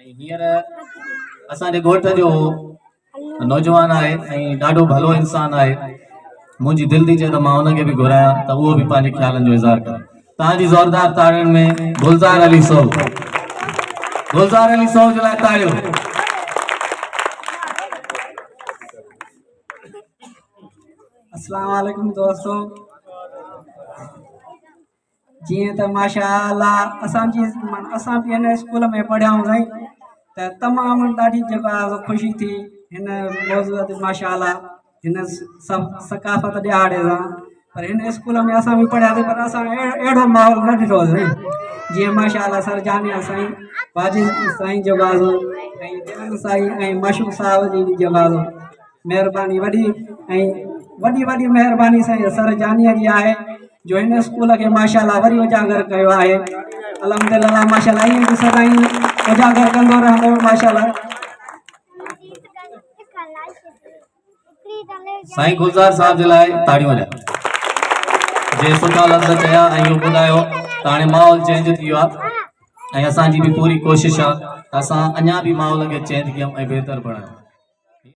हींअर असांजे ॻोठ जो नौजवान आहे ऐं ॾाढो भलो इंसान आहे। मुंहिंजी दिलि थी चए त मां हुनखे बि घुरायां त उहो बि पंहिंजे ख़्यालनि जो इज़हार करे। तव्हांजी ज़ोरदार ताड़ियुनि में गुलज़ार अली सोब, गुलज़ार अली सोब जे लाइ ताड़ियो। अस्सलाम वालेकुम दोस्तों। जीअं त माशाअल्लाह असां बि हिन स्कूल में पढ़ियाऊं साईं, त तमामु ॾाढी जेका ख़ुशी थी हिन मौज़ूअ ते माशाअल्लाह हिन सभु सकाफ़त ॾियारे सां। पर हिन स्कूल में असां बि पढ़ियासीं, पर असां अहिड़ो माहौल न ॾिठो साईं जीअं माशाअल्लाह सर जानिया साईं, वाजिद साईं जो बाज़ो ऐं दिलनि साईं ऐं मशहूर साहिब जी बि जो बाज़ो महिरबानी वॾी ऐं वॾी वॾी महिरबानी साईं सर जानिया जी आहे जो हिन स्कूल खे माशाअल्लाह वरी उजागर कयो आहे। अल्हम्दुलिल्लाह माशाअल्लाह ईअं बि सदाईं उजागर कंदो रहंदो माशाअल्लाह। साईं गुलज़ार साहब जे लाइ ताड़ियूं वॼायो। जे सुठा लफ़्ज़ चया ऐं इहो ॿुधायो त हाणे माहौल चेंज थी वियो आहे ऐं असांजी बि पूरी कोशिशि आहे त असां अञा बि माहौल खे चेंज कयूं ऐं बहितर बणायूं।